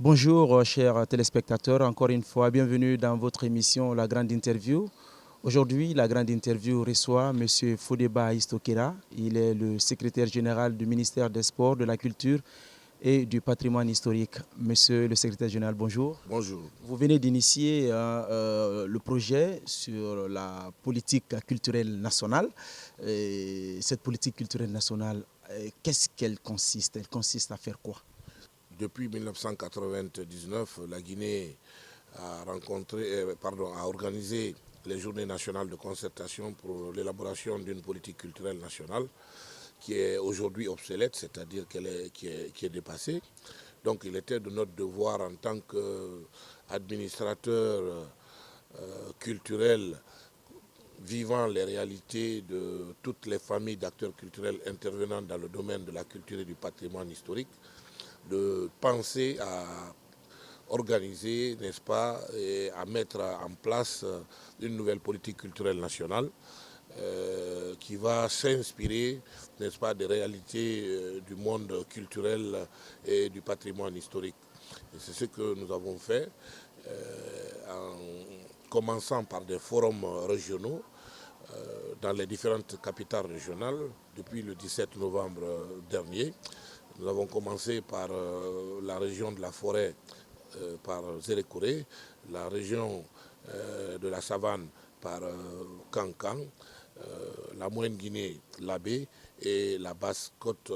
Bonjour, chers téléspectateurs. Encore une fois, bienvenue dans votre émission La Grande Interview. Aujourd'hui, la Grande Interview reçoit M. Fodeba Istokera. Il est le secrétaire général du ministère des Sports, de la Culture et du Patrimoine historique. Monsieur le secrétaire général, bonjour. Bonjour. Vous venez d'initier le projet sur la politique culturelle nationale. Et cette politique culturelle nationale, qu'est-ce qu'elle consiste? Elle consiste à faire quoi? Depuis 1999, la Guinée a organisé les Journées nationales de concertation pour l'élaboration d'une politique culturelle nationale qui est aujourd'hui obsolète, c'est-à-dire qui est dépassée. Donc il était de notre devoir en tant qu'administrateur culturel vivant les réalités de toutes les familles d'acteurs culturels intervenant dans le domaine de la culture et du patrimoine historique, de penser à organiser, n'est-ce pas, et à mettre en place une nouvelle politique culturelle nationale qui va s'inspirer, n'est-ce pas, des réalités du monde culturel et du patrimoine historique. Et c'est ce que nous avons fait en commençant par des forums régionaux dans les différentes capitales régionales depuis le 17 novembre dernier. Nous avons commencé par la région de la forêt, par Zérékouré, la région de la savane par Kankan, la Moyenne Guinée, Labé et la basse côte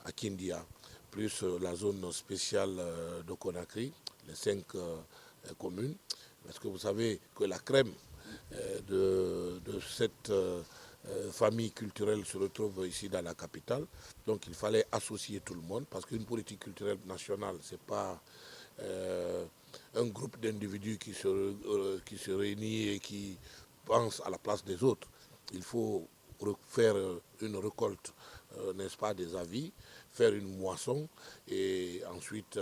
à Kindia, plus la zone spéciale de Conakry, les 5 communes. Parce que vous savez que la crème de cette famille culturelle se retrouve ici dans la capitale. Donc il fallait associer tout le monde parce qu'une politique culturelle nationale, ce n'est pas un groupe d'individus qui se réunit et qui pense à la place des autres. Il faut faire une récolte, n'est-ce pas, des avis, faire une moisson et ensuite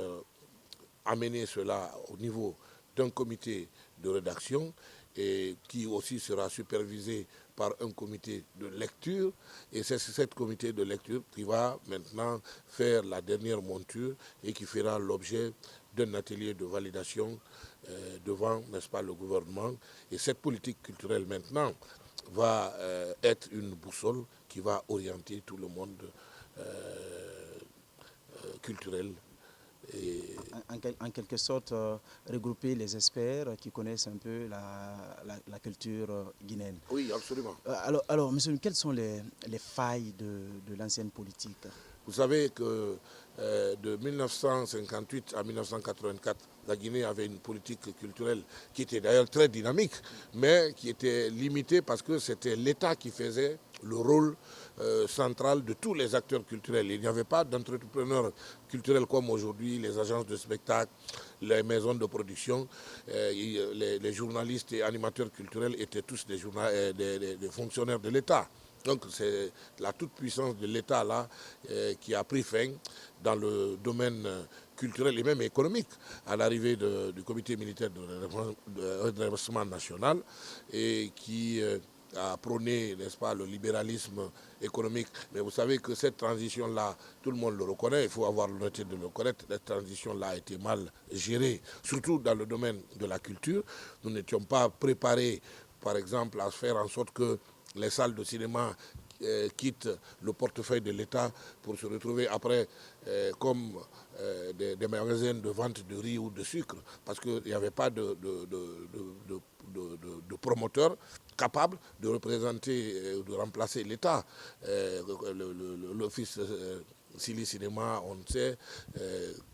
amener cela au niveau d'un comité de rédaction et qui aussi sera supervisé par un comité de lecture. Et c'est ce comité de lecture qui va maintenant faire la dernière monture et qui fera l'objet d'un atelier de validation devant, n'est-ce pas, le gouvernement. Et cette politique culturelle maintenant va être une boussole qui va orienter tout le monde culturel. En quelque sorte, regrouper les experts qui connaissent un peu la culture guinéenne. Oui, absolument. Alors, monsieur, quelles sont les failles de l'ancienne politique? Vous savez que de 1958 à 1984, la Guinée avait une politique culturelle qui était d'ailleurs très dynamique, mais qui était limitée parce que c'était l'État qui faisait le rôle central de tous les acteurs culturels. Il n'y avait pas d'entrepreneurs culturels comme aujourd'hui, les agences de spectacle, les maisons de production. Les journalistes et animateurs culturels étaient tous des fonctionnaires de l'État. Donc c'est la toute-puissance de l'État là qui a pris fin dans le domaine culturel et même économique à l'arrivée du comité militaire de redressement national et qui a prôné, n'est-ce pas, le libéralisme économique. Mais vous savez que cette transition-là, tout le monde le reconnaît, il faut avoir l'honnêteté de le reconnaître, cette transition-là a été mal gérée, surtout dans le domaine de la culture. Nous n'étions pas préparés, par exemple, à faire en sorte que les salles de cinéma quittent le portefeuille de l'État pour se retrouver après comme des magasins de vente de riz ou de sucre, parce qu'il n'y avait pas de promoteurs capables de représenter, de remplacer l'État. L'office Sili Cinéma, on sait,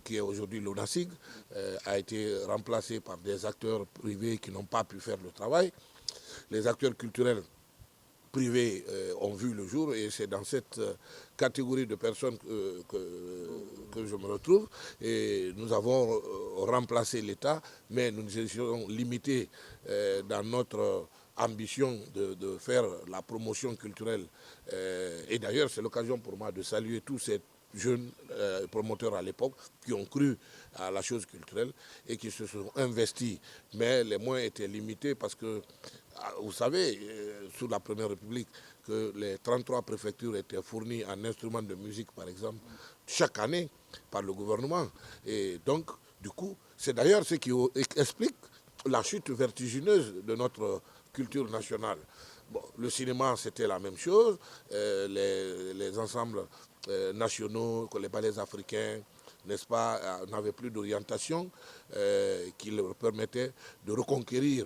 qui est aujourd'hui l'ONASIG, a été remplacé par des acteurs privés qui n'ont pas pu faire le travail. Les acteurs culturels privés ont vu le jour et c'est dans cette catégorie de personnes que je me retrouve. Et nous avons remplacé l'État, mais nous nous étions limités dans notre ambition de faire la promotion culturelle. Et d'ailleurs, c'est l'occasion pour moi de saluer tous ces jeunes promoteurs à l'époque qui ont cru à la chose culturelle et qui se sont investis. Mais les moyens étaient limités parce que, vous savez, sous la Première République, que les 33 préfectures étaient fournies en instruments de musique, par exemple, chaque année par le gouvernement. Et donc, Du coup, c'est d'ailleurs ce qui explique la chute vertigineuse de notre culture nationale. Bon, le cinéma, c'était la même chose. Les ensembles nationaux, les ballets africains, n'est-ce pas, n'avaient plus d'orientation qui leur permettait de reconquérir,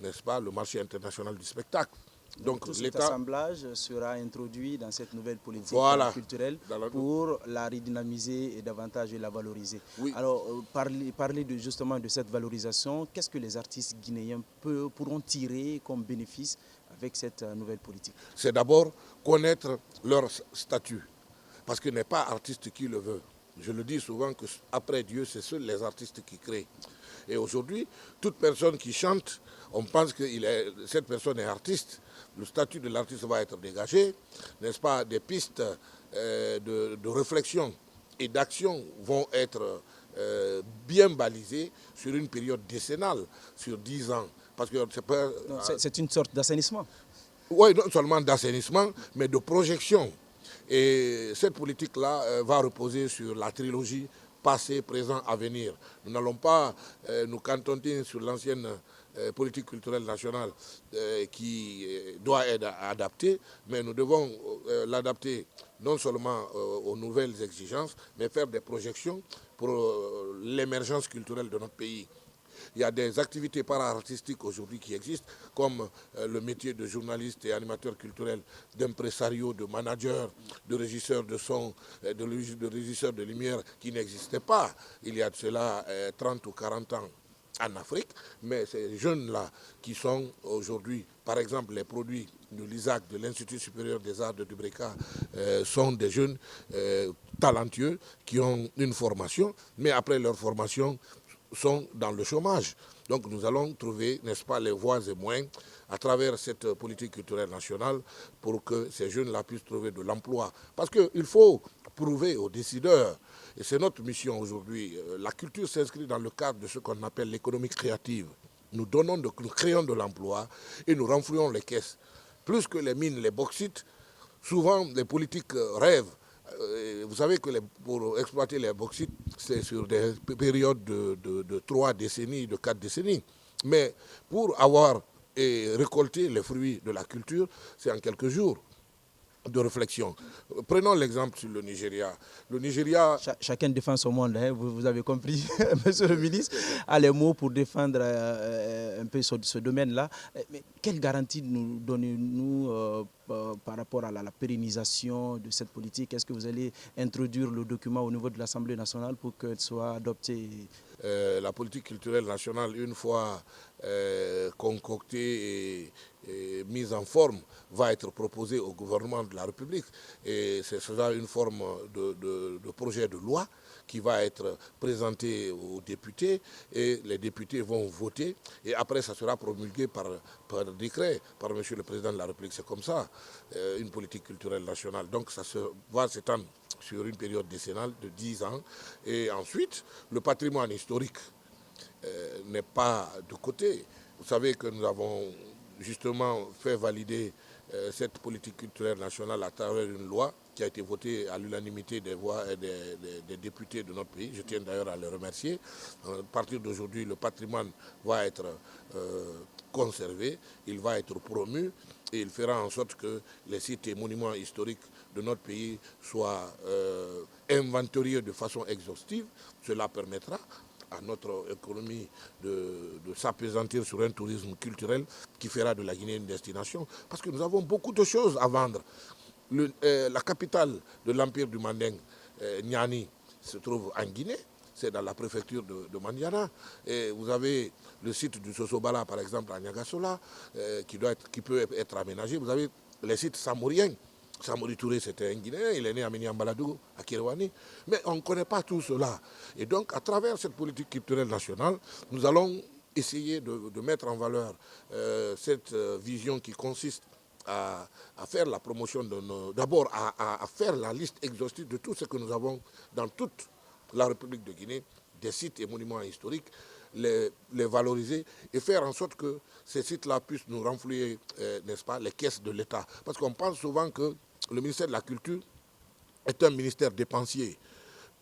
n'est-ce pas, le marché international du spectacle. Donc tout cet assemblage sera introduit dans cette nouvelle politique culturelle pour la redynamiser et davantage la valoriser. Oui. Alors, parler justement de cette valorisation, qu'est-ce que les artistes guinéens pourront tirer comme bénéfice avec cette nouvelle politique? C'est d'abord connaître leur statut, parce que n'est pas artiste qui le veut. Je le dis souvent qu'après Dieu, c'est seuls les artistes qui créent. Et aujourd'hui, toute personne qui chante, on pense que cette personne est artiste. Le statut de l'artiste va être dégagé, n'est-ce pas? Des pistes de réflexion et d'action vont être bien balisées sur une période décennale, sur 10 ans. Parce que c'est une sorte d'assainissement. Oui, non seulement d'assainissement, mais de projection. Et cette politique-là va reposer sur la trilogie passé, présent, avenir. Nous n'allons pas nous cantonner sur l'ancienne politique culturelle nationale qui doit être adaptée, mais nous devons l'adapter non seulement aux nouvelles exigences, mais faire des projections pour l'émergence culturelle de notre pays. Il y a des activités para-artistiques aujourd'hui qui existent, comme le métier de journaliste et animateur culturel, d'impresario, de manager, de régisseur de son, de régisseur de lumière, qui n'existait pas il y a de cela 30 ou 40 ans en Afrique. Mais ces jeunes-là qui sont aujourd'hui, par exemple, les produits de l'ISAC, de l'Institut supérieur des arts de Dubreka, sont des jeunes talentueux qui ont une formation, mais après leur formation, sont dans le chômage. Donc nous allons trouver, n'est-ce pas, les voies et moyens à travers cette politique culturelle nationale pour que ces jeunes-là puissent trouver de l'emploi. Parce qu'il faut prouver aux décideurs, et c'est notre mission aujourd'hui, la culture s'inscrit dans le cadre de ce qu'on appelle l'économie créative. Nous créons de l'emploi et nous renflouons les caisses. Plus que les mines, les bauxites, souvent les politiques rêvent. Vous savez que pour exploiter les bauxites, c'est sur des périodes de 3 décennies, de 4 décennies. Mais pour avoir et récolter les fruits de la culture, c'est en quelques jours de réflexion. Prenons l'exemple sur le Nigeria. Le Nigeria... Chacun défend son monde, hein, vous avez compris, monsieur le ministre, a les mots pour défendre un peu ce domaine-là. Mais quelle garantie nous donnez-nous par rapport à la pérennisation de cette politique? Est-ce que vous allez introduire le document au niveau de l'Assemblée nationale pour qu'elle soit adoptée? La politique culturelle nationale, une fois concoctée et mise en forme, va être proposée au gouvernement de la République. Et ce sera une forme de projet de loi qui va être présenté aux députés et les députés vont voter. Et après, ça sera promulgué par décret, par M. le Président de la République. C'est comme ça, une politique culturelle nationale. Donc ça va s'étendre sur une période décennale de 10 ans. Et ensuite, le patrimoine historique n'est pas de côté. Vous savez que nous avons justement fait valider cette politique culturelle nationale à travers une loi qui a été votée à l'unanimité des voix des députés de notre pays. Je tiens d'ailleurs à les remercier. À partir d'aujourd'hui, le patrimoine va être conservé, il va être promu et il fera en sorte que les sites et monuments historiques de notre pays soient inventoriés de façon exhaustive. Cela permettra à notre économie de s'appesantir sur un tourisme culturel qui fera de la Guinée une destination. Parce que nous avons beaucoup de choses à vendre. La capitale de l'Empire du Manding, Niani, se trouve en Guinée. C'est dans la préfecture de Mandiana. Et vous avez le site du Sosobala, par exemple, à Niagasola, qui peut être aménagé. Vous avez les sites samouriens. Samori Touré, c'était un Guinéen, il est né à Miniambaladou, à Kirouani. Mais on ne connaît pas tout cela. Et donc, à travers cette politique culturelle nationale, nous allons essayer de mettre en valeur cette vision qui consiste à faire la promotion de nos... D'abord, à faire la liste exhaustive de tout ce que nous avons dans toute la République de Guinée, des sites et monuments historiques, les valoriser et faire en sorte que ces sites-là puissent nous renflouer, n'est-ce pas, les caisses de l'État. Parce qu'on pense souvent que le ministère de la Culture est un ministère dépensier.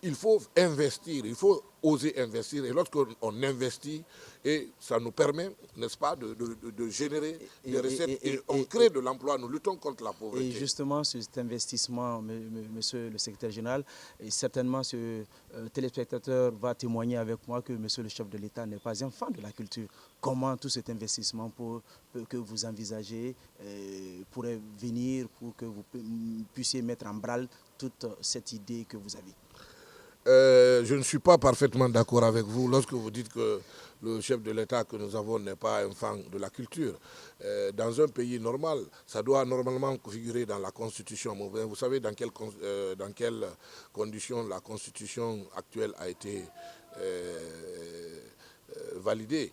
il faut investir, il faut oser investir. Et lorsqu'on investit, et ça nous permet, n'est-ce pas, de générer des recettes et on crée de l'emploi, nous luttons contre la pauvreté. Et justement, cet investissement, monsieur le secrétaire général, et certainement ce téléspectateur va témoigner avec moi que monsieur le chef de l'État n'est pas un fan de la culture. Comment tout cet investissement que vous envisagez pourrait venir pour que vous puissiez mettre en branle toute cette idée que vous avez? Je ne suis pas parfaitement d'accord avec vous lorsque vous dites que le chef de l'État que nous avons n'est pas un fan de la culture. Dans un pays normal, ça doit normalement figurer dans la Constitution. Vous savez dans quelles conditions la Constitution actuelle a été validée.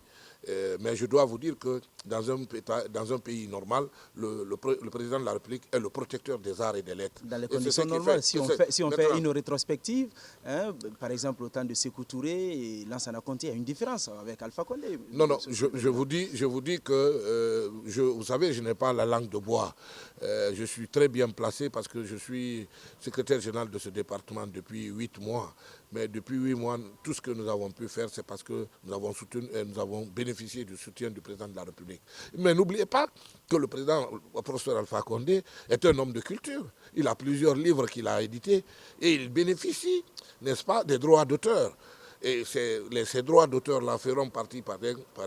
Mais je dois vous dire que dans un pays normal, le président de la République est le protecteur des arts et des lettres. Dans les conditions normales, si on fait une rétrospective, hein, par exemple au temps de Sékou Touré et Lansana Conté, il y a une différence avec Alpha Condé. Non, je vous dis que, vous savez, je n'ai pas la langue de bois. Je suis très bien placé parce que je suis secrétaire général de ce département depuis 8 mois. Mais depuis 8 mois, tout ce que nous avons pu faire, c'est parce que nous avons bénéficié du soutien du président de la République. Mais n'oubliez pas que le président, le professeur Alpha Condé, est un homme de culture. Il a plusieurs livres qu'il a édités et il bénéficie, n'est-ce pas, des droits d'auteur. Et ces droits d'auteur-là feront partie, par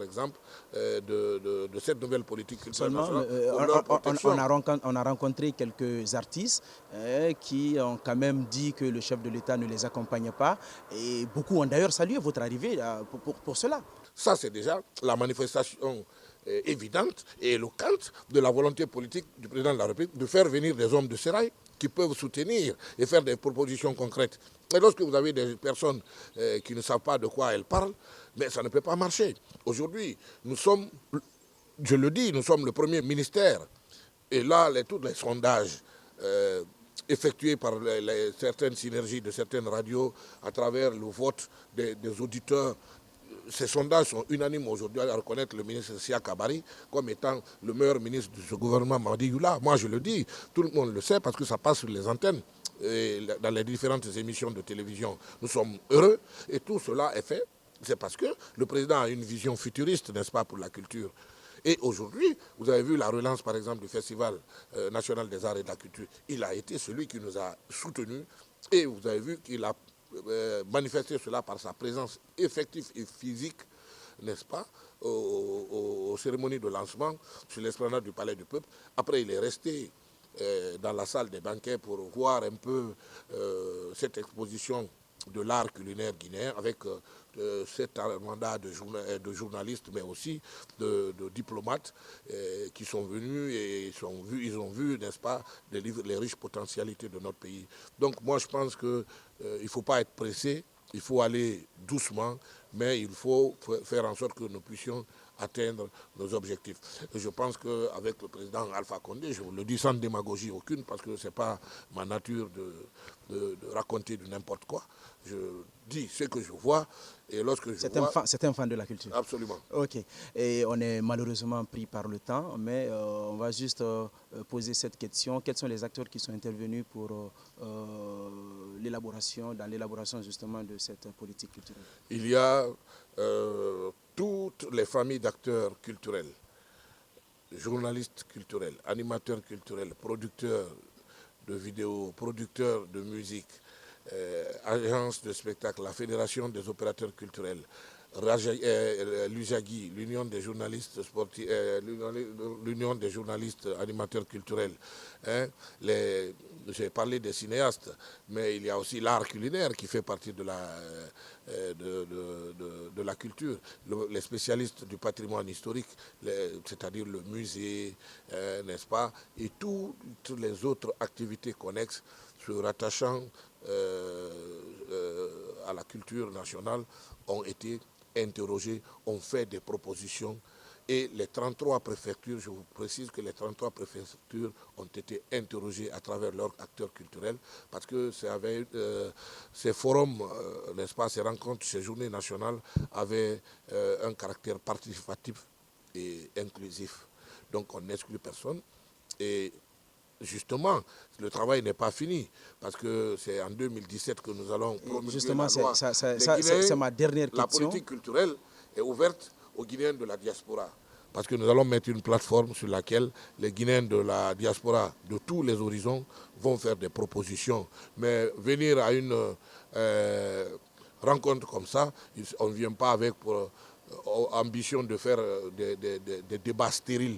exemple, de cette nouvelle politique culturelle nationale. On a rencontré quelques artistes qui ont quand même dit que le chef de l'État ne les accompagne pas. Et beaucoup ont d'ailleurs salué votre arrivée pour cela. Ça, c'est déjà la manifestation évidente et éloquente de la volonté politique du président de la République de faire venir des hommes de sérail qui peuvent soutenir et faire des propositions concrètes. Et lorsque vous avez des personnes qui ne savent pas de quoi elles parlent, mais ça ne peut pas marcher. Aujourd'hui, nous sommes, je le dis, nous sommes le premier ministère. Et là, tous les sondages effectués par certaines synergies de certaines radios à travers le vote des auditeurs, ces sondages sont unanimes aujourd'hui à reconnaître le ministre Sia Kabari comme étant le meilleur ministre de ce gouvernement Mamadi Youla. Moi, je le dis, tout le monde le sait parce que ça passe sur les antennes et dans les différentes émissions de télévision. Nous sommes heureux et tout cela est fait. C'est parce que le président a une vision futuriste, n'est-ce pas, pour la culture. Et aujourd'hui, vous avez vu la relance, par exemple, du Festival national des arts et de la culture. Il a été celui qui nous a soutenus et vous avez vu qu'il a manifester cela par sa présence effective et physique, n'est-ce pas, aux cérémonies de lancement sur l'esplanade du Palais du Peuple. Après, il est resté dans la salle des banquets pour voir un peu cette exposition de l'art culinaire guinéen avec cet mandat de journalistes, mais aussi de diplomates qui sont venus et ils ont vu, n'est-ce pas, les riches potentialités de notre pays. Donc moi, je pense qu'il ne faut pas être pressé, il faut aller doucement, mais il faut faire en sorte que nous puissions atteindre nos objectifs. Et je pense qu'avec le président Alpha Condé, je vous le dis sans démagogie aucune, parce que ce n'est pas ma nature de raconter de n'importe quoi. Je dis ce que je vois, et lorsque je vois... C'est un fan de la culture. Absolument. Ok. Et on est malheureusement pris par le temps, mais on va juste poser cette question. Quels sont les acteurs qui sont intervenus pour dans l'élaboration justement de cette politique culturelle? Il y a toutes les familles d'acteurs culturels, journalistes culturels, animateurs culturels, producteurs de vidéos, producteurs de musique, agences de spectacle, la Fédération des opérateurs culturels, l'UJAGI, l'Union des journalistes sportifs, l'Union des journalistes animateurs culturels. Hein, j'ai parlé des cinéastes, mais il y a aussi l'art culinaire qui fait partie de la culture. Les spécialistes du patrimoine historique, c'est-à-dire le musée, n'est-ce pas, et toutes les autres activités connexes se rattachant à la culture nationale ont été interrogés, ont fait des propositions et les 33 préfectures, je vous précise que les 33 préfectures ont été interrogées à travers leurs acteurs culturels parce que ces forums, n'est-ce pas, ces rencontres, ces journées nationales avaient un caractère participatif et inclusif. Donc on n'exclut personne et justement, le travail n'est pas fini, parce que c'est en 2017 que nous allons promulguer Justement, la loi. c'est ma dernière La question. politique culturelle est ouverte aux Guinéens de la diaspora, parce que nous allons mettre une plateforme sur laquelle les Guinéens de la diaspora de tous les horizons vont faire des propositions. Mais venir à une rencontre comme ça, on ne vient pas avec pour ambition de faire des débats stériles.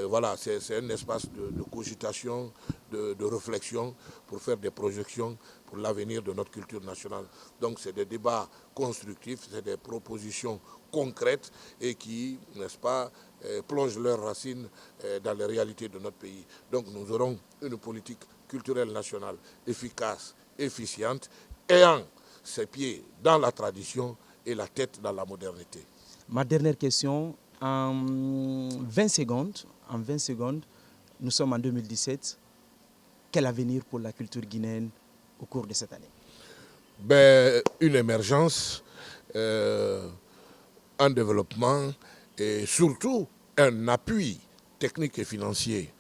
Voilà, c'est un espace de cogitation, de réflexion pour faire des projections pour l'avenir de notre culture nationale. Donc c'est des débats constructifs, c'est des propositions concrètes et qui, n'est-ce pas, plongent leurs racines dans les réalités de notre pays. Donc nous aurons une politique culturelle nationale efficace, efficiente, ayant ses pieds dans la tradition et la tête dans la modernité. Ma dernière question, en 20 secondes, nous sommes en 2017. Quel avenir pour la culture guinéenne au cours de cette année? Une émergence, un développement et surtout un appui technique et financier.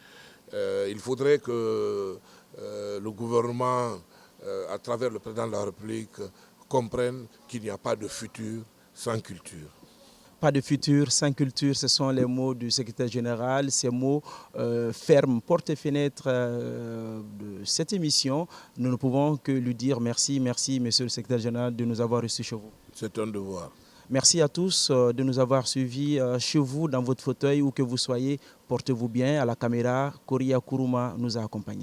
Il faudrait que le gouvernement, à travers le président de la République, comprenne qu'il n'y a pas de futur sans culture. Pas de futur sans culture, ce sont les mots du secrétaire général. Ces mots ferment porte et fenêtre de cette émission. Nous ne pouvons que lui dire merci, monsieur le secrétaire général, de nous avoir reçus chez vous. C'est un devoir. Merci à tous de nous avoir suivis chez vous, dans votre fauteuil, où que vous soyez. Portez-vous bien. À la caméra, Koria Kuruma nous a accompagnés.